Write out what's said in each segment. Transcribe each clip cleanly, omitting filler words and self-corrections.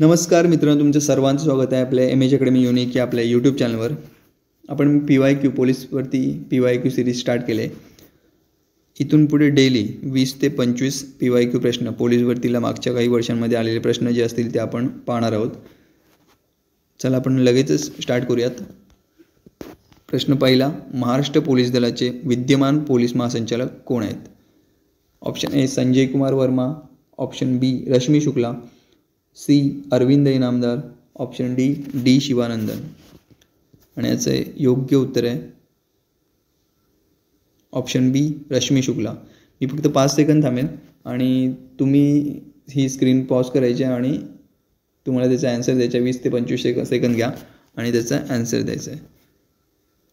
नमस्कार मित्रांनो, तुमचं सर्वांचं स्वागत आहे आपल्या एम एच अकॅडमी युनिक या आपल्या यूट्यूब चॅनलवर. आपण PYQ पोलीसवरती PYQ सिरीज स्टार्ट केले. इथून पुढे डेली 20 ते 25 PYQ प्रश्न पोलीस भरतीला मागच्या काही वर्षांमध्ये आलेले प्रश्न जे असतील ते आपण पाहणार आहोत. चला आपण लगेचच स्टार्ट करूयात. प्रश्न पहिला, महाराष्ट्र पोलीस दलाचे विद्यमान पोलीस महासंचालक कोण आहेत? Option A Sanjay Kumar Verma, option B Rashmi Shukla, C Arvind Inamdar, option D Shivanandan. आणि याचं योग्य उत्तर आहे ऑप्शन बी रश्मी शुक्ला. मी फक्त 5 सेकंद थांबेन आणि तुम्ही ही स्क्रीन पॉज करायची आणि तुम्हाला त्याचा ॲन्सर द्यायचा. 20 ते 25 सेकंद घ्या आणि त्याचा ॲन्सर द्यायचा आहे.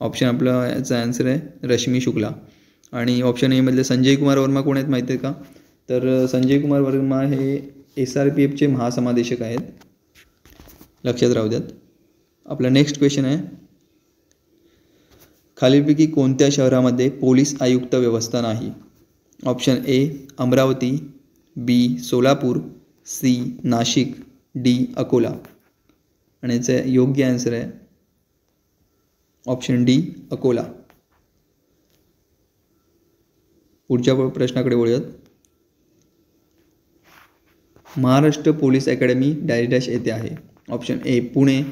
ऑप्शन आपला याचा ॲन्सर आहे रश्मी शुक्ला. आणि ऑप्शन एमधले संजय कुमार वर्मा कोण आहेत माहिती आहे का? तर संजय कुमार वर्मा हे SRPFचे महासमादेशक आहेत, लक्षात राहू द्यात. आपला नेक्स्ट क्वेश्चन आहे, खालीलपैकी कोणत्या शहरामध्ये पोलीस आयुक्त व्यवस्था नाही? Option A Amravati, B Solapur, C Nashik, D Akola. आणि याचं योग्य ॲन्सर आहे ऑप्शन डी अकोला. पुढच्या प्रश्नाकडे वळूयात. Maharashtra police academy dash dash येथे आहे. Option A Pune,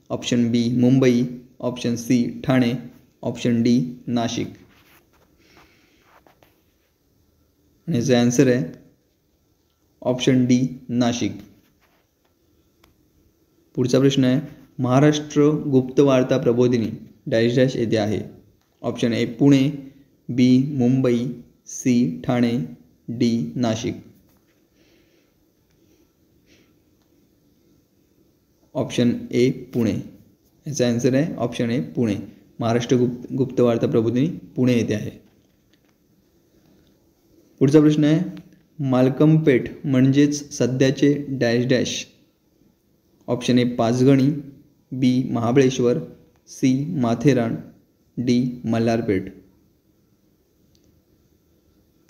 option B Mumbai, option C Thane, option D Nashik. आणि याचा ॲन्सर आहे ऑप्शन डी नाशिक. पुढचा प्रश्न आहे, महाराष्ट्र गुप्तवार्ता प्रबोधिनी डॅश डॅश येथे आहे. Option A Pune, B Mumbai, C Thane, D Nashik. Option A Pune. याचा ॲन्सर आहे ऑप्शन ए पुणे. महाराष्ट्र गुप्तवार्ता प्रबोधिनी पुणे येथे आहे. पुढचा प्रश्न आहे, मालकम पेठ म्हणजेच सध्याचे dash dash. Option A Panchgani, B Mahabaleshwar, C Matheran, D Malharpeth.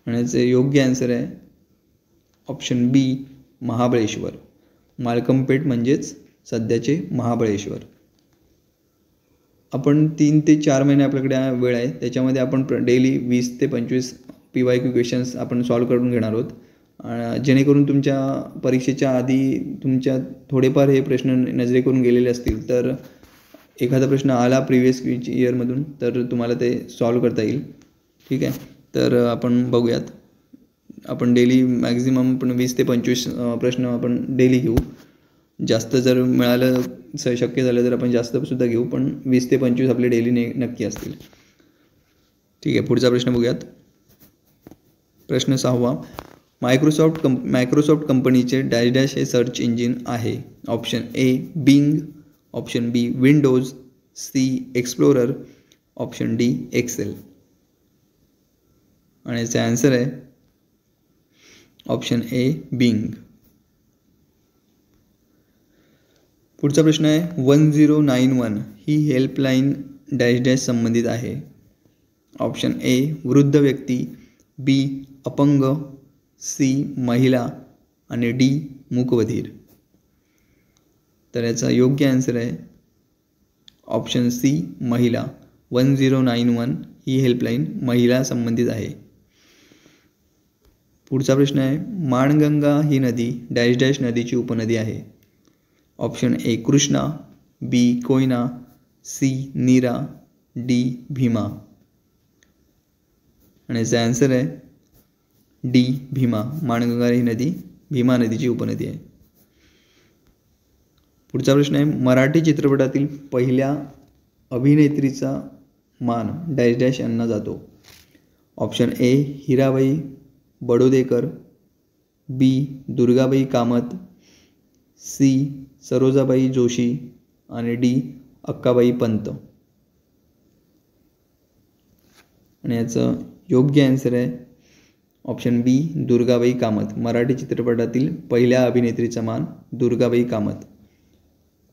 आणि याचे योग्य ॲन्सर आहे option B Mahabaleshwar. Malcolm Peth म्हणजेच सध्याचे महाबळेश्वर. आपण 3 ते 4 महिने आपल्याकडे वेळ आहे, त्याच्यामध्ये आपण डेली 20 ते 25 PYQ क्वेश्चन्स आपण सॉल्व करून घेणार आहोत. जेणेकरून तुमच्या परीक्षेच्या आधी तुमच्या थोडेफार हे प्रश्न नजरेकरून गेलेले असतील, तर एखादा प्रश्न आला प्रिव्हियस इयरमधून तर तुम्हाला ते सॉल्व करता येईल. ठीक आहे, तर आपण बघूयात. आपण डेली मॅक्झिमम आपण 20 ते 25 प्रश्न आपण डेली घेऊ. जास्त जर मिळालं शक्य झालं तर आपण जास्तसुद्धा घेऊ, पण 20 ते 25 आपले डेली नक्की असतील. ठीक आहे, पुढचा प्रश्न बघूयात. प्रश्न 6वा, मायक्रोसॉफ्ट कंपनीचे डॅश डॅश हे सर्च इंजिन आहे. Option A Bing, option B Windows, C Explorer, option D Excel. आणि याचा ॲन्सर आहे ऑप्शन ए बिंग. पुढचा प्रश्न आहे, 1091 ही हेल्पलाईन डॅश डॅश संबंधित आहे. ऑप्शन ए वृद्ध व्यक्ती, बी अपंग, सी महिला आणि डी मूकबधीर. तर याचा योग्य ॲन्सर आहे ऑप्शन सी महिला. 1091 ही हेल्पलाईन महिला संबंधित आहे. पुढचा प्रश्न आहे, माणगंगा ही नदी डॅश डॅश नदीची उपनदी आहे. Option A Krishna, B Koyna, C Nira, D Bhima. आणि याचा ॲन्सर आहे डी भीमा. माणगंगा ही नदी भीमा नदीची उपनदी आहे. पुढचा प्रश्न आहे, मराठी चित्रपटातील पहिल्या अभिनेत्रीचा मान डॅश डॅश यांना जातो. Option A Hirabai Badodekar, B Durgabai Kamat, C Sarojabai Joshi आणि डी अक्काबाई पंत. आणि याचं योग्य ॲन्सर आहे ऑप्शन बी दुर्गाबाई कामत. मराठी चित्रपटातील पहिल्या अभिनेत्रीचा मान दुर्गाबाई कामत.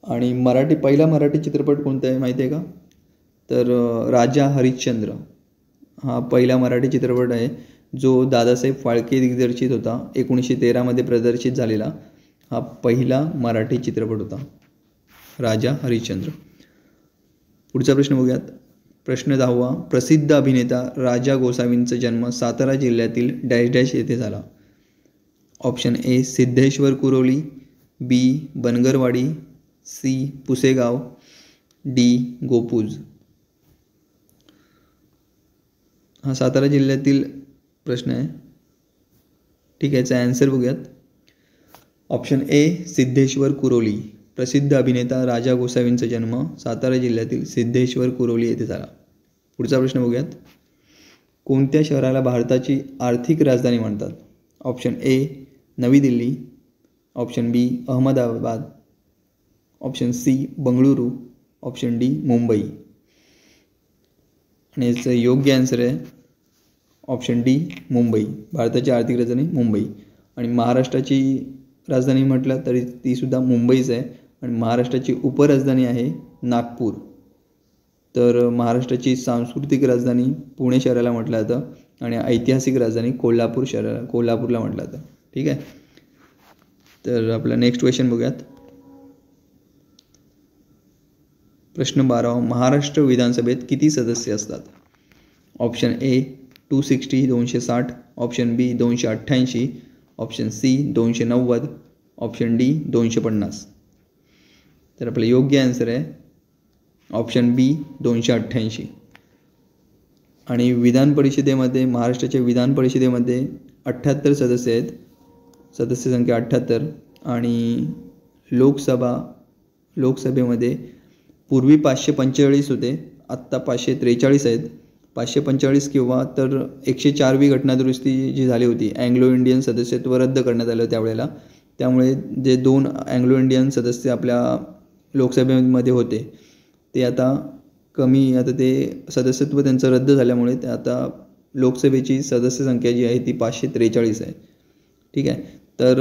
आणि पहिला मराठी चित्रपट कोणता आहे माहिती आहे का? तर राजा हरिश्चंद्र हा पहिला मराठी चित्रपट आहे, जो दादासाहेब फाळके दिग्दर्शित होता. 1913 प्रदर्शित झालेला. हा पहिला मराठी चित्रपट होता, राजा हरिश्चंद्र. पुढचा प्रश्न बघूयात. प्रश्न 10वा. प्रसिद्ध अभिनेता राजा गोसावींचा जन्म सातारा जिल्ह्यातील डॅश डॅश येथे झाला. Option A Siddheshwar Kuroli, B Bangarwadi, C Pusegaon, D Gopuj. हा सातारा जिल्ह्यातील प्रश्न आहे. ठीक आहे, याचा ॲन्सर बघूयात. Option A Siddheshwar Kuroli. प्रसिद्ध अभिनेता राजा गोसावींचा जन्म सातारा जिल्ह्यातील सिद्धेश्वर कुरोली येथे झाला. पुढचा प्रश्न बघूयात. कोणत्या शहराला भारताची आर्थिक राजधानी म्हणतात? Option A Navi Delhi, option B Ahmedabad, option C Bengaluru, option D Mumbai. आणि याचं योग्य आन्सर आहे ऑप्शन डी मुंबई. भारताची आर्थिक राजधानी मुंबई. आणि महाराष्ट्राची राजधानी म्हटलं तरी तीसुद्धा मुंबईच आहे. आणि महाराष्ट्राची उपराजधानी आहे नागपूर. तर महाराष्ट्राची सांस्कृतिक राजधानी पुणे शहराला म्हटलं जातं आणि ऐतिहासिक राजधानी कोल्हापूरला म्हटलं जातं. ठीक आहे. तर आपला नेक्स्ट क्वेश्चन बघूयात. प्रश्न 12. महाराष्ट्र विधानसभेत किती सदस्य असतात? Option A 260 260, option B 288, option C 290, option D 250. तर आपलं योग्य आन्सर आहे ऑप्शन बी 288. आणि विधान परिषदेमध्ये महाराष्ट्राच्या विधान परिषदेमध्ये 78 सदस्य आहेत, सदस्य संख्या 78. आणि लोकसभेमध्ये पूर्वी 545 होते, आत्ता 543 आहेत. 545 किंवा तर 104वी घटनादुरुस्ती जी झाली होती, अँग्लो इंडियन सदस्यत्व रद्द करण्यात आलं त्यावेळेला. त्यामुळे जे 2 अँग्लो इंडियन सदस्य आपल्या लोकसभेमध्ये होते ते आता ते सदस्यत्व त्यांचं रद्द झाल्यामुळे ते आता लोकसभेची सदस्य संख्या जी आहे ती 543 आहे. ठीक आहे. तर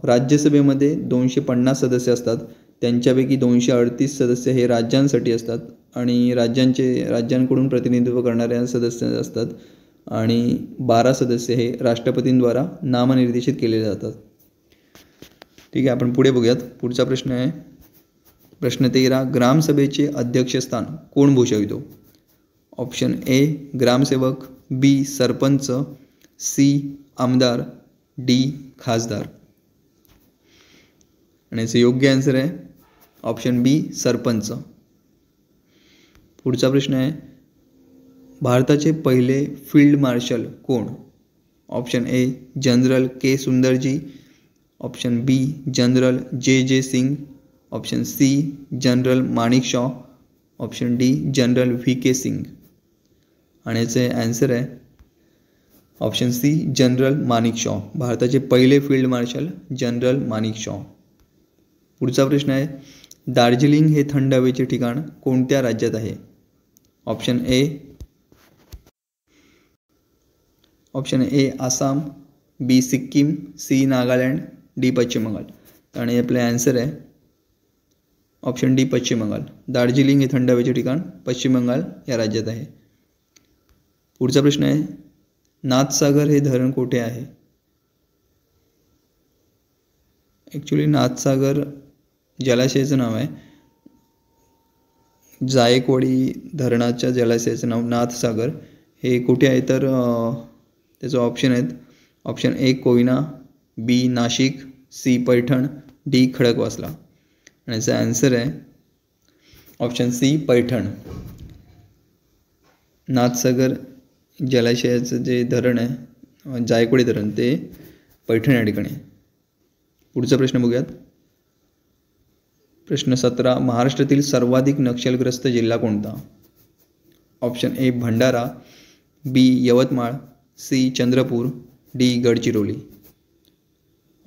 राज्यसभेमध्ये 250 सदस्य असतात, त्यांच्यापैकी 238 सदस्य हे राज्यांसाठी असतात आणि राज्यांकडून प्रतिनिधित्व करणाऱ्या सदस्य असतात आणि 12 सदस्य हे राष्ट्रपतींद्वारा नामनिर्देशित केले जातात. ठीक आहे, आपण पुढे बघूयात. पुढचा प्रश्न आहे प्रश्न 13. ग्रामसभेचे अध्यक्षस्थान कोण भूषवितो? ऑप्शन ए ग्रामसेवक, बी सरपंच, सी आमदार, डी खासदार. आणि याचं योग्य आन्सर आहे ऑप्शन बी सरपंच. पुढचा प्रश्न आहे भारताचे पहिले फील्ड मार्शल कोण? Option A general K Sundarji, option B general J Singh, option C general Manekshaw, option D general K Singh. आणि याचे ॲन्सर आहे ऑप्शन सी जनरल माणिकशॉ. भारताचे पहिले फील्ड मार्शल जनरल माणिकशॉ. पुढचा प्रश्न आहे दार्जिलिंग हे थंड हवेचे ठिकाण कोणत्या राज्यात आहे? Option A Assam, B Sikkim, C Nagaland, D Pashchim Bangal. आणि आपले ॲन्सर आहे ऑप्शन डी पश्चिम बंगाल. दार्जिलिंग हे थंड हवेचे ठिकाण पश्चिम बंगाल या राज्यात आहे. पुढचा प्रश्न आहे नाथसागर हे धरण कोठे आहे? ॲक्च्युली नाथसागर जलाशयाचं नाव आहे. जायकवाडी धरणाच्या जलाशयाचं नाव नाथसागर हे कुठे आहे? तर त्याचं ऑप्शन आहेत option A Koyna, B Nashik, C Paithan, D Khadakwasla. आणि याचा ॲन्सर आहे ऑप्शन सी पैठण. नाथसागर जलाशयाचं जे धरण आहे जायकवाडी धरण ते पैठण या ठिकाणी. पुढचा प्रश्न बघूयात. प्रश्न 17. महाराष्ट्रातील सर्वाधिक नक्षलग्रस्त जिल्हा कोणता? Option A Bhandara, B Yavatmal, C Chandrapur, D Gadchiroli.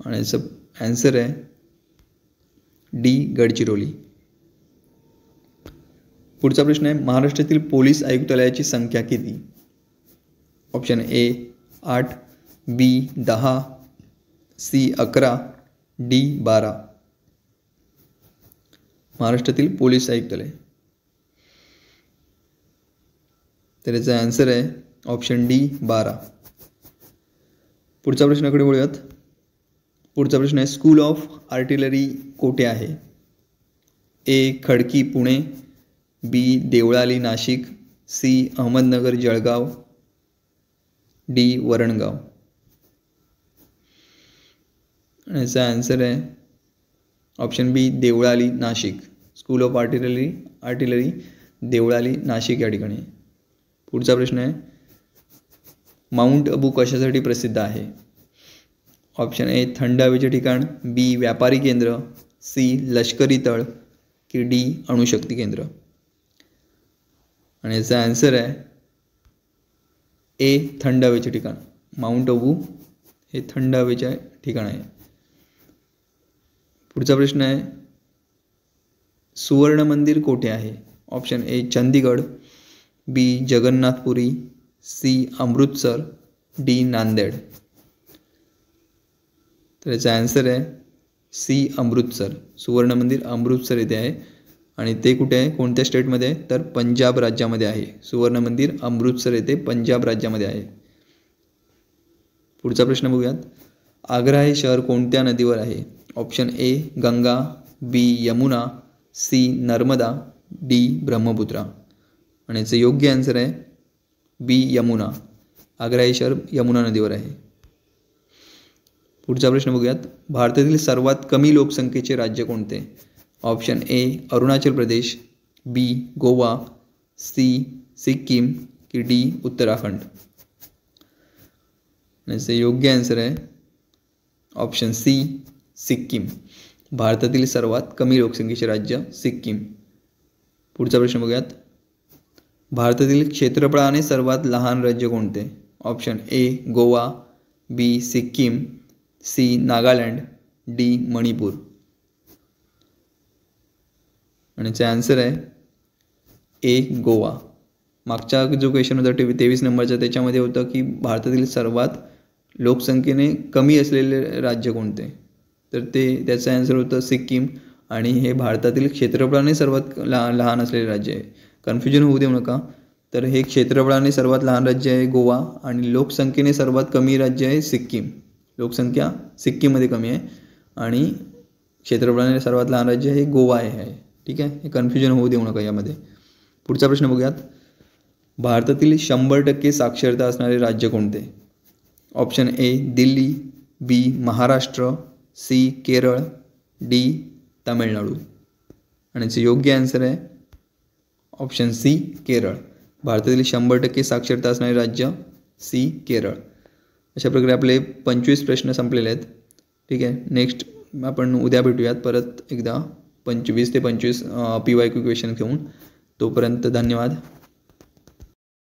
आणि याचं ॲन्सर आहे डी गडचिरोली. पुढचा प्रश्न आहे महाराष्ट्रातील पोलीस आयुक्तालयाची संख्या किती? Option A 8, B 10, C 11, D 12. महाराष्ट्रातील पोलीस आयुक्तालय. तर याचा ॲन्सर आहे ऑप्शन डी 12. पुढच्या प्रश्नाकडे वळूयात. पुढचा प्रश्न आहे, स्कूल ऑफ आर्टिलरी कोठे आहे? A Khadki Pune, B Deolali Nashik, C Ahmednagar Jalgaon, D Varangaon. आणि याचा आन्सर आहे option B Deolali Nashik. School of artillery Deolali Nashik या ठिकाणी. पुढचा प्रश्न आहे, माउंट अबू कशासाठी प्रसिद्ध आहे? ऑप्शन ए थंड हवेचे ठिकाण, बी व्यापारी केंद्र, सी लष्करी तळ, की डी अणुशक्ती केंद्र. आणि याचा आन्सर आहे ए थंड हवेचे ठिकाण. माउंट अबू हे थंड हवेचे ठिकाण आहे. पुढचा प्रश्न आहे, सुवर्ण मंदिर कोठे आहे? Option A Chandigarh, B Jagannathpuri, C Amritsar, D Nanded. तर याचा आन्सर आहे सी अमृतसर. सुवर्ण मंदिर अमृतसर येथे आहे. आणि ते कुठे आहे, कोणत्या स्टेटमध्ये आहे? तर पंजाब राज्यामध्ये आहे. सुवर्ण मंदिर अमृतसर येथे पंजाब राज्यामध्ये आहे. पुढचा प्रश्न बघूयात, आग्रा हे शहर कोणत्या नदीवर आहे? Option A Ganga, B Yamuna, C Narmada, D Brahmaputra. आणि याचं योग्य आन्सर आहे बी यमुना. आग्रा हे शहर यमुना नदीवर आहे. पुढचा प्रश्न बघूयात, भारतातील सर्वात कमी लोकसंख्येचे राज्य कोणते? Option A Arunachal Pradesh, B Goa, C Sikkim, की डी उत्तराखंड. याचे योग्य आन्सर आहे ऑप्शन सी सिक्कीम. भारतातील सर्वात कमी लोकसंख्येचे राज्य सिक्कीम. पुढचा प्रश्न बघूयात, भारतातील क्षेत्रफळाने सर्वात लहान राज्य कोणते? Option A Goa, B Sikkim, C Nagaland, D Manipur. आणि याचा आन्सर आहे ए गोवा. मागचा जो क्वेश्चन होता 23 नंबरचा, त्याच्यामध्ये होतं की भारतातील सर्वात लोकसंख्येने कमी असलेले राज्य कोणते? तर त्याचं आन्सर होतं सिक्कीम. आणि हे भारतातील क्षेत्रफळाने सर्वात लहान असलेले राज्य आहे. कन्फ्युजन होऊ देऊ नका. तर हे क्षेत्रफळाने सर्वात लहान राज्य आहे गोवा, आणि लोकसंख्येने सर्वात कमी राज्य आहे सिक्कीम. लोकसंख्या सिक्कीममध्ये कमी आहे आणि क्षेत्रफळाने सर्वात लहान राज्य हे गोवा आहे. ठीक आहे, हे कन्फ्युजन होऊ देऊ नका यामध्ये. पुढचा प्रश्न बघूयात, भारतातील 100% साक्षरता असणारे राज्य कोणते? Option A Delhi, B Maharashtra, C Kerala, D Tamil Nadu. आणि याचे योग्य आन्सर आहे ऑप्शन सी केरळ. भारतातील 100% साक्षरता असणारे राज्य सी केरळ. अशा प्रकारे आपले 25 प्रश्न संपलेले आहेत. ठीक आहे, नेक्स्ट आपण उद्या भेटूयात परत एकदा 20 ते 25 PYQ क्वेश्चन घेऊन. तोपर्यंत धन्यवाद.